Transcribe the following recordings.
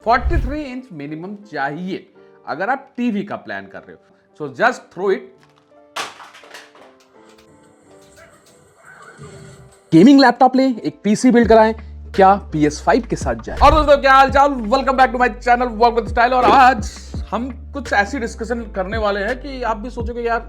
43 inch minimum चाहिए अगर आप टीवी का प्लान कर रहे हो। So just throw it. Gaming laptop लें, एक पीसी बिल्ड कराएं, क्या PS5 के साथ जाए। और दोस्तों क्या हाल चाल, welcome back to my channel Work With Style. और आज हम कुछ ऐसी डिस्कशन करने वाले हैं कि आप भी सोचोगे यार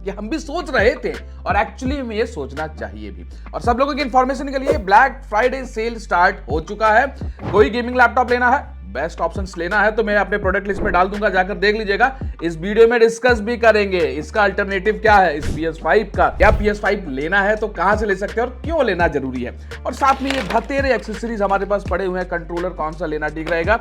कि हम भी सोच रहे थे और एक्चुअली में ये सोचना चाहिए भी। और सब लोगों की इंफॉर्मेशन के लिए ब्लैक फ्राइडे सेल स्टार्ट हो चुका है। कोई गेमिंग लैपटॉप लेना है, बेस्ट ऑप्शंस लेना है तो मैं अपने प्रोडक्ट लिस्ट में डाल दूंगा, जाकर देख लीजिएगा। इस वीडियो में डिस्कस भी करेंगे इसका अल्टरनेटिव क्या है, इस PS5 का। क्या PS5 लेना है तो कहां से ले सकते हैं और क्यों लेना जरूरी है। और साथ में ये बतेरे एक्सेसरीज हमारे पास पड़े हुए हैं, कंट्रोलर कौन सा लेना ठीक रहेगा,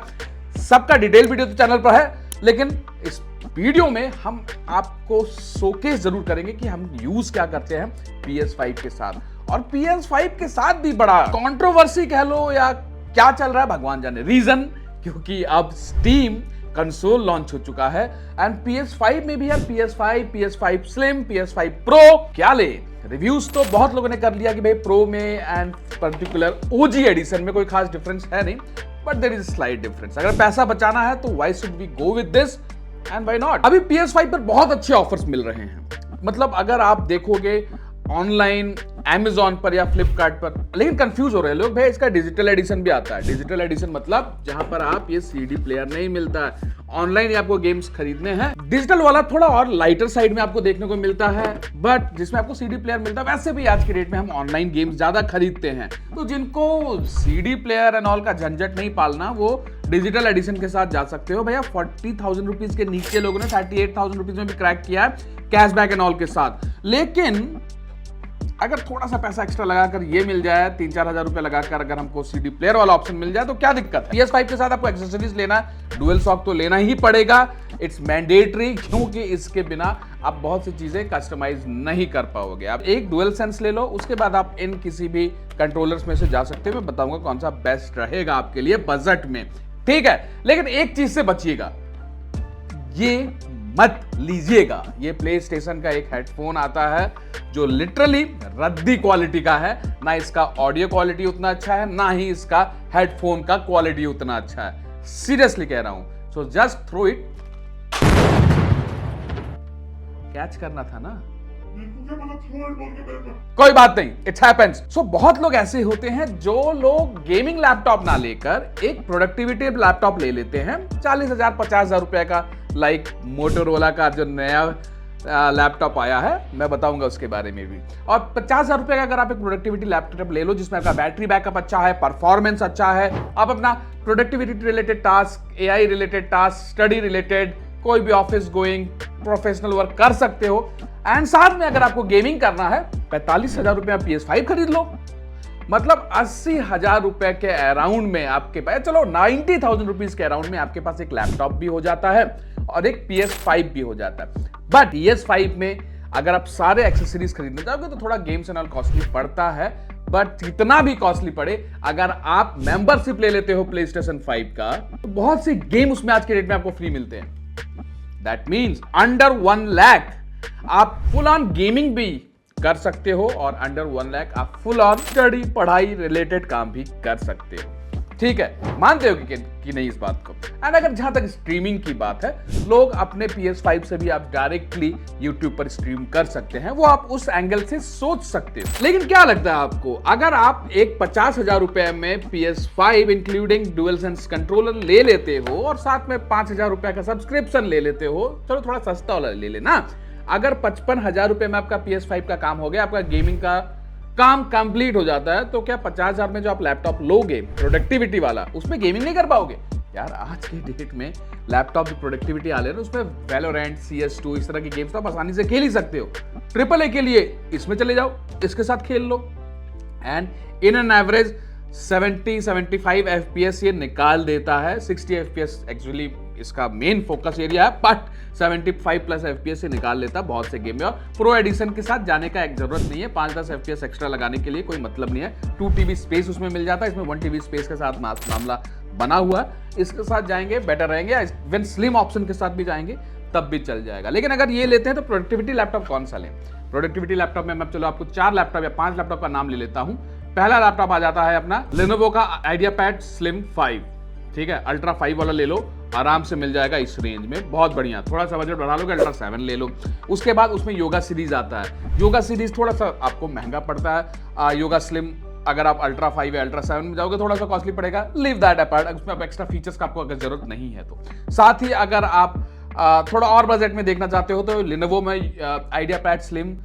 सबका डिटेल वीडियो तो चैनल पर है। लेकिन इस वीडियो में हम आपको शोकेस जरूर करेंगे कि हम यूज क्या करते हैं PS5 के साथ। और PS5 के साथ भी बड़ा कंट्रोवर्सी कह लो या क्या चल रहा है भगवान जाने। रीजन क्योंकि अब स्टीम कंसोल लॉन्च हो चुका है एंड PS5 में भी है PS5, PS5 slim, PS5 pro. क्या ले, रिव्यूज तो बहुत लोगों ने कर लिया कि भाई प्रो में एंड पर्टिकुलर OG एडिशन में कोई खास डिफरेंस है नहीं, but there is slight difference. अगर पैसा बचाना है तो why should we go with this and why not. अभी PS5 पर बहुत अच्छे ऑफर्स मिल रहे हैं। मतलब अगर आप देखोगे ऑनलाइन Amazon पर या फ्लिपकार्ट पर, लेकिन कंफ्यूज हो रहे हैं लोग, भाई इसका डिजिटल एडिशन भी आता है। डिजिटल एडिशन मतलब जहां पर आप ये CD प्लेयर नहीं मिलता है, ऑनलाइन आपको गेम्स खरीदने हैं। डिजिटल वाला थोड़ा और लाइटर साइड में आपको देखने को मिलता है, बट जिसमें आपको CD प्लेयर मिलता है। वैसे भी आज के डेट में हम ऑनलाइन गेम्स ज्यादा खरीदते हैं, तो जिनको CD प्लेयर एंड ऑल का झंझट नहीं पालना वो डिजिटल एडिशन के साथ जा सकते हो। भैया 40,000 रुपीज के नीचे लोगों ने 38,000 रुपीज में भी क्रैक किया है कैशबैक एंड ऑल के साथ। लेकिन अगर थोड़ा सा पैसा एक्स्ट्रा लगाकर ये मिल जाए, 3-4 हजार रुपए लगाकर अगर हमको CD प्लेयर वाला ऑप्शन मिल जाए तो क्या दिक्कत है। PS5 के साथ आपको एक्सेसरीज लेना, डुअल शॉक तो लेना ही पड़ेगा, इट्स मैंडेटरी, क्योंकि इसके बिना आप बहुत सी चीजें कस्टमाइज नहीं कर पाओगे। आप एक डुअल सेंस ले लो, उसके बाद आप इन किसी भी कंट्रोलर्स में से जा सकते हो। मैं बताऊंगा कौन सा बेस्ट रहेगा आपके लिए बजट में, ठीक है। लेकिन एक चीज से बचिएगा, ये मत लीजिएगा, ये PlayStation का एक हेडफोन आता है जो लिटरली रद्दी क्वालिटी का है। ना इसका ऑडियो क्वालिटी उतना अच्छा है, ना ही इसका हेडफोन का क्वालिटी उतना अच्छा है। सीरियसली कह रहा हूं। So just throw it. Catch करना था ना, कोई बात नहीं, इट्स हैपेंस। सो बहुत लोग ऐसे होते हैं जो लोग गेमिंग लैपटॉप ना लेकर एक प्रोडक्टिविटी लैपटॉप ले लेते हैं 40,000 50,000 रुपए का। लाइक मोटोरोला का जो नया लैपटॉप आया है, मैं बताऊंगा उसके बारे में भी। और 50,000 रुपए का अगर आप एक प्रोडक्टिविटी लैपटॉप ले लो जिसमें आपका बैटरी बैकअप अच्छा है, परफॉर्मेंस अच्छा है, आप अपना productivity related task, AI related task, study related कोई भी ऑफिस गोइंग प्रोफेशनल वर्क कर सकते हो। एंड साथ में अगर आपको गेमिंग करना है, 45,000 रुपए आप PS5 खरीद लो। मतलब 80,000 रुपए के अराउंड में आपके पास, चलो 90,000 रुपीज के अराउंड में आपके पास एक लैपटॉप भी हो जाता है और एक PS5 भी हो जाता है। बट PS5 में अगर आप सारे एक्सेसरीज खरीदना चाहोगे तो थोड़ा गेम्स एंड ऑल कॉस्टली पड़ता है। बट जितना भी कॉस्टली पड़े, अगर आप मेंबरशिप ले लेते हो PlayStation 5 का, तो बहुत से गेम उसमें आज के डेट में आपको फ्री मिलते हैं। दैट मीन्स अंडर 1 लाख आप फुल ऑन गेमिंग भी कर सकते हो और अंडर 1 लाख आप फुल ऑन स्टडी पढ़ाई रिलेटेड काम भी कर सकते हो। ठीक है, मानते हो कि नहीं इस बात को। एंड अगर जहां तक स्ट्रीमिंग की बात है, लोग अपने PS5 से भी आप डायरेक्टली YouTube पर स्ट्रीम कर सकते हैं, वो आप उस एंगल से सोच सकते हो। लेकिन क्या लगता है आपको, अगर आप एक 50,000 रुपए में PS5 including dual sense controller ले लेते हो और साथ में 5,000 रुपए का सब्सक्रिप्शन ले लेते हो, चलो थोड़ा सस्ता वाला ले लेना, अगर 55,000 रुपए में आपका PS5 का काम हो गया, आपका गेमिंग का काम कंप्लीट हो जाता है, तो क्या 50,000 में जो आप लैपटॉप लोगे प्रोडक्टिविटी वाला, उसमें गेमिंग नहीं कर पाओगे यार। आज के डेट में लैपटॉप की प्रोडक्टिविटी आ रही है, उसमें वैलोरेंट, CS2 इस तरह की गेम्स तो आप आसानी से खेल ही सकते हो। AAA के लिए इसमें चले जाओ, इसके साथ खेल लो and in an average 70-75 FPS ये निकाल देता है। 60 FPS एक्चुअली इसका मेन फोकस एरिया है, बट 75+ FPS से निकाल लेता बहुत से गेम में। और प्रो एडिशन के साथ जाने का एक जरूरत नहीं है, 5-10 FPS एक्स्ट्रा लगाने के लिए कोई मतलब नहीं है। 2 TB स्पेस उसमें मिल जाता है, इसमें 1 TB स्पेस के साथ मामला बना हुआ है। इसके साथ जाएंगे बेटर रहेंगे, इवन स्लिम ऑप्शन के साथ भी जाएंगे तब भी चल जाएगा। लेकिन अगर ये लेते हैं तो प्रोडक्टिविटी लैपटॉप कौन सा लें। प्रोडक्टिविटी लैपटॉप में मैं चलो आपको 4 लैपटॉप या 5 लैपटॉप का नाम ले लेता हूं। पहला लैपटॉप आ जाता है अपना Lenovo का IdeaPad Slim 5। ठीक है, अल्ट्रा 5 वाला ले लो, आराम से मिल जाएगा इस रेंज में, बहुत बढ़िया। थोड़ा सा बजट बढ़ा लोगे, अल्ट्रा 7 ले लो। उसके बाद उसमें योगा सीरीज आता है, योगा सीरीज थोड़ा सा आपको महंगा पड़ता है। योगा स्लिम अगर आप अल्ट्रा 5 या अल्ट्रा 7 में जाओगे थोड़ा सा कॉस्टली पड़ेगा, लीव दैट अपार्ट, उसमें आप एक्स्ट्रा फीचर्स का आपको अगर जरूरत नहीं है तो। साथ ही अगर आप थोड़ा और बजट में देखना चाहते हो तो लिनोवो में आइडियापैड स्लिम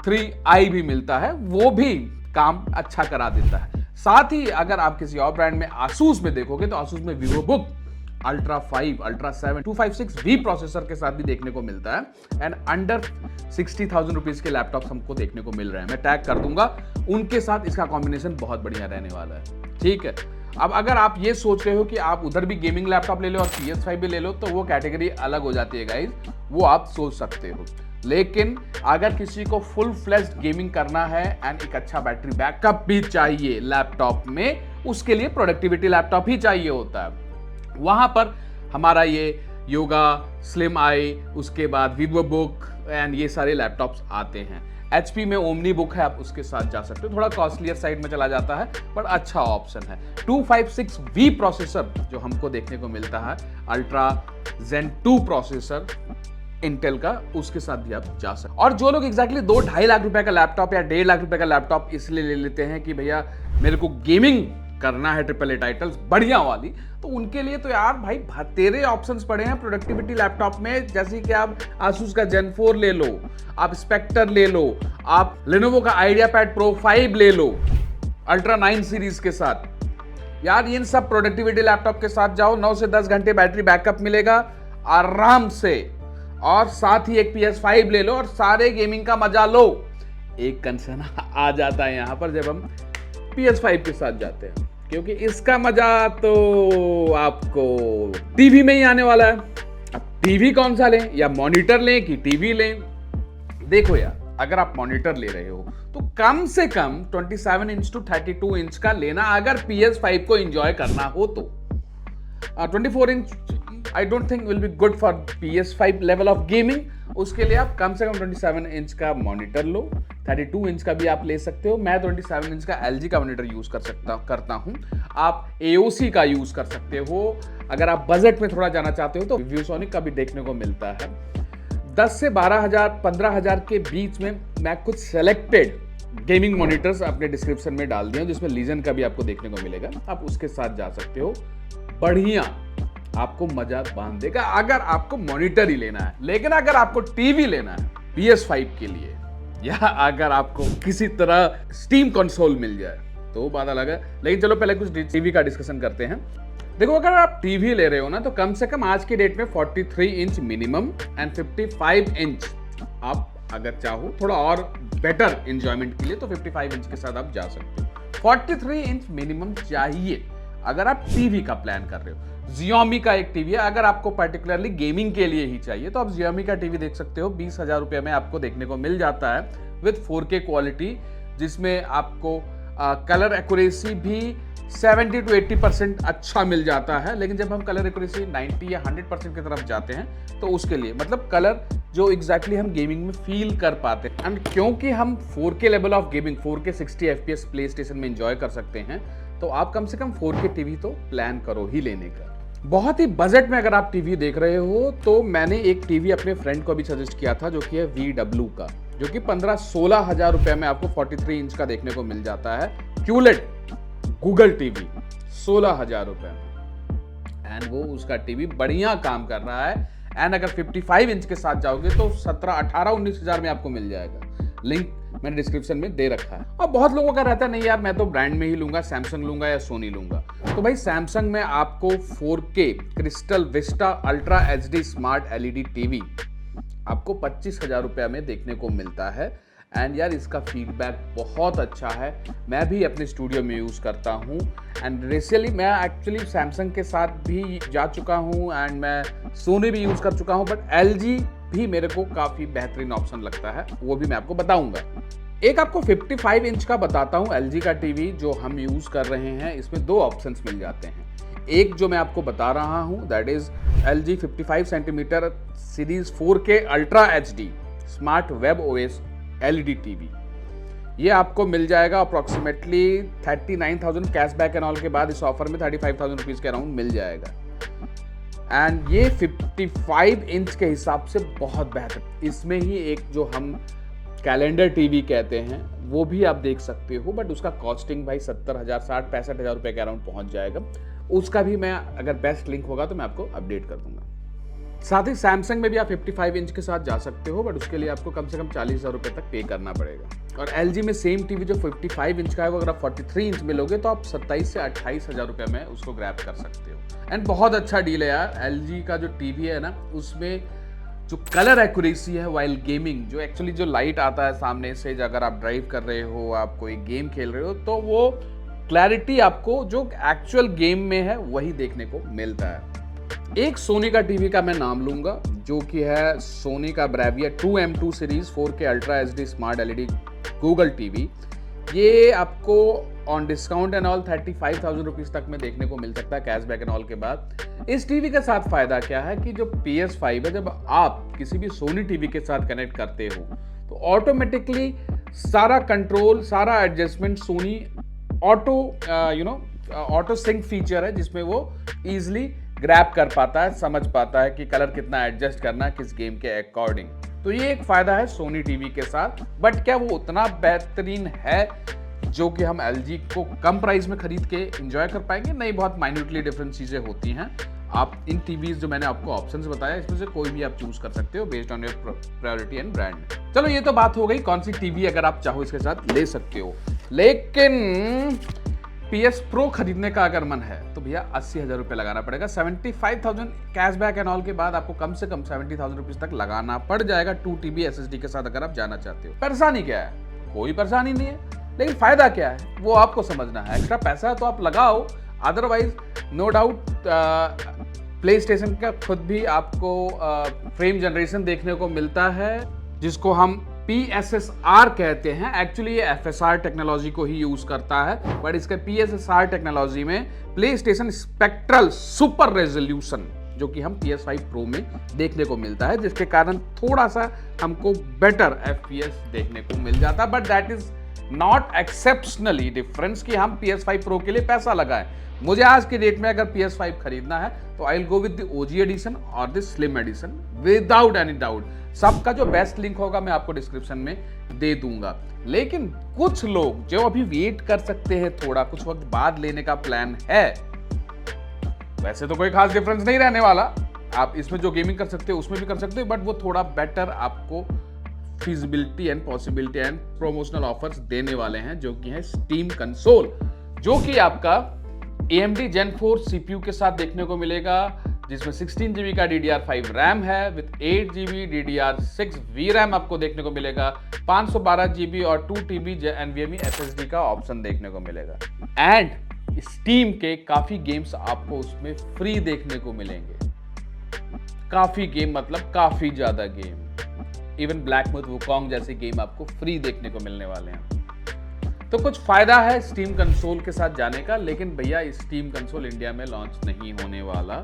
3i भी मिलता है, वो भी काम अच्छा करा देता है। साथ ही अगर आप किसी और ब्रांड में आसूस में देखोगे तो आसूस में VivoBook ultra 5, ultra 7 256V processor के साथ भी देखने को मिलता है एंड अंडर 60,000 रुपीज के लैपटॉप हमको देखने को मिल रहे हैं। मैं टैग कर दूंगा, उनके साथ इसका कॉम्बिनेशन बहुत बढ़िया रहने वाला है। ठीक है, अब अगर आप ये सोच रहे हो कि आप उधर भी गेमिंग लैपटॉप ले लो और PS5 भी ले लो तो वो कैटेगरी अलग हो जाती है गाइज, वो आप सोच सकते हो। लेकिन अगर किसी को फुल फ्लेश्ड गेमिंग करना है एंड एक अच्छा बैटरी बैकअप भी चाहिए लैपटॉप में, उसके लिए प्रोडक्टिविटी लैपटॉप ही चाहिए होता है। वहां पर हमारा ये योगा स्लिम आई, उसके बाद वीवोबुक एंड ये सारे लैपटॉप्स आते हैं। HP में ओमनी बुक है, आप उसके साथ जा सकते हो, थोड़ा कॉस्टलियर साइड में चला जाता है पर अच्छा ऑप्शन है। 256V प्रोसेसर जो हमको देखने को मिलता है, अल्ट्रा Zen 2 प्रोसेसर इंटेल का, उसके साथ भी आप जा सकते। और जो लोग एग्जैक्टली 2-2.5 लाख रुपए का लैपटॉप या 1.5 लाख रुपए का लैपटॉप इसलिए ले लेते हैं कि भैया मेरे को गेमिंग करना है AAA टाइटल्स बढ़िया वाली, तो उनके लिए तो यार भाई तेरे ऑप्शंस पड़े हैं प्रोडक्टिविटी लैपटॉप में। जैसे कि आप Asus का Gen 4 ले लो, आप स्पेक्टर ले लो, आप Lenovo का IdeaPad Pro 5 ले लो अल्ट्रा 9 सीरीज के साथ। यार इन सब प्रोडक्टिविटी लैपटॉप के साथ जाओ, 9 से 10 घंटे बैटरी बैकअप मिलेगा आराम से, और साथ ही एक PS5 ले लो और सारे गेमिंग का मजा लो। एक कंसर्न आ जाता है यहां पर जब हम PS5 के साथ जाते हैं, क्योंकि इसका मजा तो आपको टीवी में ही आने वाला है। अब टीवी कौन सा लें, या मॉनिटर लें कि टीवी लें? देखो यार, अगर आप मॉनिटर ले रहे हो तो कम से कम 27 इंच टू 32 इंच का लेना, अगर PS5 को एंजॉय करना हो तो। 24 inch I don't think will be good for PS5 level of gaming। उसके लिए आप कम से कम 27 इंच का मॉनिटर लो, 32 इंच का भी आप ले सकते हो। मैं 27 इंच का LG का मॉनिटर यूज करता हूं। आप AOC का यूज कर सकते हो। अगर आप बजट में थोड़ा जाना चाहते हो तो ViewSonic का भी देखने को मिलता है। 10 से 12,000 15,000 के बीच में मैं कुछ सेलेक्टेड गेमिंग मॉनिटर्स अपने डिस्क्रिप्शन में डाल दिया, जिसमें लीजन का भी आपको देखने को मिलेगा, आप उसके साथ जा सकते हो। बढ़िया आपको मजा बांध देगा अगर आपको मॉनिटर ही लेना है। लेकिन अगर आपको टीवी लेना है PS5 के लिए, या अगर आपको किसी तरह स्टीम कंसोल मिल जाए तो बात अलग है। लेकिन चलो पहले कुछ टीवी का डिस्कशन करते हैं। देखो, अगर आप टीवी ले रहे हो ना तो कम से कम आज की डेट में 43 इंच मिनिमम एंड 55 इंच आप अगर चाहो थोड़ा और बेटर एंजॉयमेंट के लिए तो 55 इंच के साथ आप जा सकते हो। 43 इंच मिनिमम चाहिए अगर आप टीवी का प्लान कर रहे हो। Xiaomi का एक टीवी है, अगर आपको पर्टिकुलरली गेमिंग के लिए ही चाहिए तो आप Xiaomi का टीवी देख सकते हो। 20,000 रुपये में आपको देखने को मिल जाता है विद 4K क्वालिटी, जिसमें आपको कलर एक्यूरेसी भी 70 to 80% अच्छा मिल जाता है। लेकिन जब हम कलर एक्यूरेसी 90 या 100% की तरफ जाते हैं तो उसके लिए मतलब कलर जो एग्जैक्टली हम गेमिंग में फील कर पाते हैं, एंड क्योंकि हम 4K level of gaming 4K 60 FPS play station में एंजॉय कर सकते हैं, तो आप कम से कम 4K टीवी तो प्लान करो ही लेने का। बहुत ही बजट में अगर आप टीवी देख रहे हो तो मैंने एक टीवी अपने फ्रेंड को भी सजेस्ट किया था, जो कि है VW का, जो कि 15-16 हजार रुपए में आपको 43 इंच का देखने को मिल जाता है। QLED गूगल टीवी 16 हजार रुपए में, एंड वो उसका टीवी बढ़िया काम कर रहा है। एंड अगर 55 इंच के साथ जाओगे तो 17, 18, 19 हजार में आपको मिल जाएगा। लिंक मैंने डिस्क्रिप्शन में दे रखा है। और बहुत लोगों का रहता है नहीं यार मैं तो ब्रांड में ही लूंगा, सैमसंग लूंगा या सोनी लूंगा। तो भाई सैमसंग में आपको 4K crystal Vista ultra HD smart LED TV आपको 25,000 रुपये में देखने को मिलता है। एंड यार इसका फीडबैक बहुत अच्छा है, मैं भी अपने स्टूडियो में यूज़ करता हूँ। एंड रिसेंटली मैं एक्चुअली सैमसंग के साथ भी जा चुका हूँ एंड मैं सोनी भी यूज़ कर चुका हूँ, बट LG भी मेरे को काफ़ी बेहतरीन ऑप्शन लगता है, वो भी मैं आपको बताऊंगा। एक आपको 55 इंच का बताता हूँ LG का टीवी जो हम यूज़ कर रहे हैं। इसमें दो ऑप्शंस मिल जाते हैं। एक जो मैं आपको बता रहा हूँ that is LG 55 centimetre series 4K ultra HD smart web OS LED TV. ये आपको मिल जाएगा अप्रॉक्सीमेटली 39,000 कैशबैक एंड ऑल के बाद इस ऑफर में 35,000 रुपीज़ के अराउंड मिल जाएगा। एंड ये 55 इंच के हिसाब से बहुत बेहतर। इसमें ही एक जो हम कैलेंडर टीवी कहते हैं वो भी आप देख सकते हो, बट उसका कॉस्टिंग भाई 70,000 60-65,000 रुपये के अराउंड पहुंच जाएगा। उसका भी मैं अगर बेस्ट लिंक होगा तो मैं आपको अपडेट कर दूंगा। साथ ही सैमसंग में भी आप 55 इंच के साथ जा सकते हो, बट उसके लिए आपको कम से कम 40,000 रुपये तक पे करना पड़ेगा। और LG में सेम टीवी जो 55 इंच का है वो अगर आप 43 इंच में लोगे तो आप 27 से 28,000 रुपये में उसको ग्रैब कर सकते हो। एंड बहुत अच्छा डील है यार। LG का जो टीवी है ना, उसमें जो कलर एक्यूरेसी है वाइल गेमिंग, जो एक्चुअली जो लाइट आता है सामने से, अगर आप ड्राइव कर रहे हो, आप कोई गेम खेल रहे हो, तो वो क्लैरिटी आपको जो एक्चुअल गेम में है वही देखने को मिलता है। एक सोनी का टीवी का मैं नाम लूंगा जो कि है सोनी का ब्रेविया 2M2 series 4K ultra HD smart LED Google TV. ये आपको on discount and all 35,000 rupees तक में देखने को मिल सकता है कैशबैक एंड ऑल के बाद। इस टीवी के साथ फायदा क्या है कि जो PS5 है, जब आप किसी भी सोनी टीवी के साथ कनेक्ट करते हो तो ऑटोमेटिकली सारा कंट्रोल, सारा adjustment Sony auto sync feature है जिसमें वो इजिली ग्रैब कर पाता है, समझ पाता है कि कलर कितना एडजस्ट करना है किस गेम के अकॉर्डिंग। तो ये एक फायदा है सोनी टीवी के साथ। बट क्या वो उतना बेहतरीन है जो कि हम LG को कम प्राइस में खरीद के एंजॉय कर पाएंगे? नहीं, बहुत माइन्यूटली डिफरेंट चीजें होती हैं। आप इन टीवीज जो मैंने आपको ऑप्शंस बताया इसमें से कोई भी आप चूज कर सकते हो based on your priority and brand. चलो ये तो बात हो गई कौन सी टीवी अगर आप चाहो इसके साथ ले सकते हो। लेकिन PS Pro खरीदने का अगर मन है तो भैया 80,000 रुपये लगाना पड़ेगा। 75,000 कैशबैक एंड ऑल के बाद आपको कम से कम 70,000 रुपीज तक लगाना पड़ जाएगा 2TB SSD के साथ अगर आप जाना चाहते हो। परेशानी क्या है? कोई परेशानी नहीं है, लेकिन फायदा क्या है वो आपको समझना है। एक्स्ट्रा पैसा तो आप लगाओ, otherwise no doubt PlayStation का खुद भी आपको फ्रेम जनरेशन देखने को मिलता है जिसको हम PSSR कहते हैं। एक्चुअली ये FSR टेक्नोलॉजी को ही यूज करता है, बट इसके PSSR टेक्नोलॉजी में play station spectral super resolution जो कि हम PS5 Pro में देखने को मिलता है, जिसके कारण थोड़ा सा हमको बेटर FPS देखने को मिल जाता है। But that is not exceptionally difference कि हम PS5 Pro के लिए पैसा लगाएं। मुझे आज की डेट में अगर PS5 खरीदना है तो I will go with the OG edition और the slim edition without any doubt. सबका जो बेस्ट लिंक होगा मैं आपको डिस्क्रिप्शन में दे दूंगा। लेकिन कुछ लोग जो अभी वेट कर सकते हैं, थोड़ा कुछ वक्त बाद लेने का प्लान है, वैसे तो कोई खास डिफरेंस नहीं रहने वाला। आप इसमें जो गेमिंग कर सकते हो उसमें भी कर सकते हो, बट वो थोड़ा बेटर आपको feasibility and possibility and promotional offers देने वाले हैं, जो कि है स्टीम कंसोल, जो कि आपका AMD Gen 4 CPU के साथ देखने को मिलेगा, जिसमें 16GB का DDR5 रैम है विद 8GB DDR6 VRAM आपको देखने को मिलेगा, 512GB और 2TB NVMe SSD का ऑप्शन देखने को मिलेगा। एंड स्टीम के काफी गेम्स आपको उसमें फ्री देखने को मिलेंगे। काफी गेम मतलब काफी ज्यादा game, even black myth Wukong जैसे गेम आपको फ्री देखने को मिलने वाले हैं। तो कुछ फायदा है स्टीम कंसोल के साथ जाने का, लेकिन भैया स्टीम कंसोल इंडिया में लॉन्च नहीं होने वाला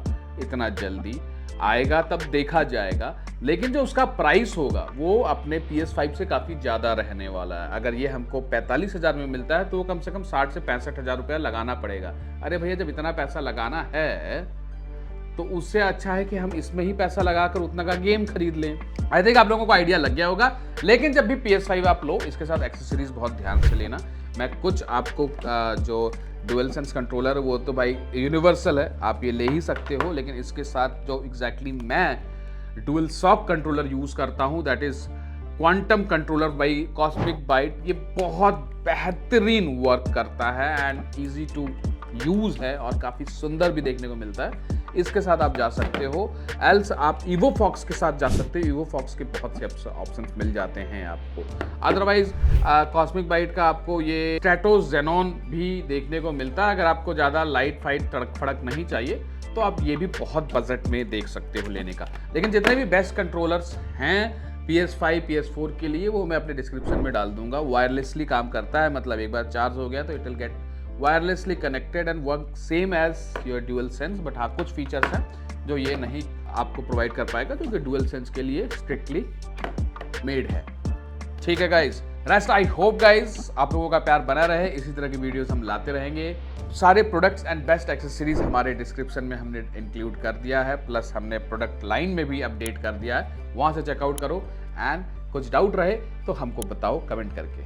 इतना जल्दी, आएगा तब देखा जाएगा। लेकिन जो उसका प्राइस होगा वो अपने PS5 से काफी ज्यादा रहने वाला है। अगर ये हमको 45,000 में मिलता है तो कम से कम 60 से 65,000 रुपया लगाना पड़ेगा। अरे भैया जब इतना पैसा लगाना है तो उससे अच्छा है कि हम इसमें ही पैसा लगाकर उतना का गेम खरीद लें। आई थिंक आप लोगों को आइडिया लग गया होगा। लेकिन जब भी PS5 आप लो, इसके साथ एक्सेसरीज बहुत ध्यान से लेना। मैं कुछ आपको जो डुअल सेंस कंट्रोलर है वो तो भाई यूनिवर्सल है, आप ये ले ही सकते हो, लेकिन इसके साथ जो एग्जैक्टली मैं डुअल शॉक कंट्रोलर यूज करता हूँ, that is quantum controller by Cosmic Byte, ये बहुत बेहतरीन वर्क करता है एंड इजी टू यूज है और काफी सुंदर भी देखने को मिलता है। इसके साथ आप जा सकते हो, एल्स आप EvoFox के साथ जा सकते हो। EvoFox के बहुत से ऑप्शंस मिल जाते हैं आपको। अदरवाइज कॉस्मिक बाइट का आपको ये स्ट्रेटोस जेनॉन भी देखने को मिलता है। अगर आपको ज़्यादा लाइट फाइट तड़क फड़क नहीं चाहिए तो आप ये भी बहुत बजट में देख सकते हो लेने का। लेकिन जितने भी बेस्ट कंट्रोलर्स हैं PS5 PS4 के लिए वो मैं अपने डिस्क्रिप्शन में डाल दूंगा। वायरलेसली काम करता है, मतलब एक बार चार्ज हो गया तो it will get wirelessly connected and work same as your DualSense. But हाँ, कुछ फीचर्स हैं जो ये नहीं आपको प्रोवाइड कर पाएगा, क्योंकि डुअल सेंस के लिए स्ट्रिक्टली मेड है। ठीक है guys, rest I hope guys आप लोगों का प्यार बना रहे, इसी तरह की वीडियोस हम लाते रहेंगे। सारे प्रोडक्ट्स एंड बेस्ट एक्सेसरीज हमारे डिस्क्रिप्शन में हमने इंक्लूड कर दिया है, प्लस हमने प्रोडक्ट लाइन में भी अपडेट कर दिया है, वहां से चेकआउट करो। एंड कुछ डाउट रहे तो हमको बताओ कमेंट करके।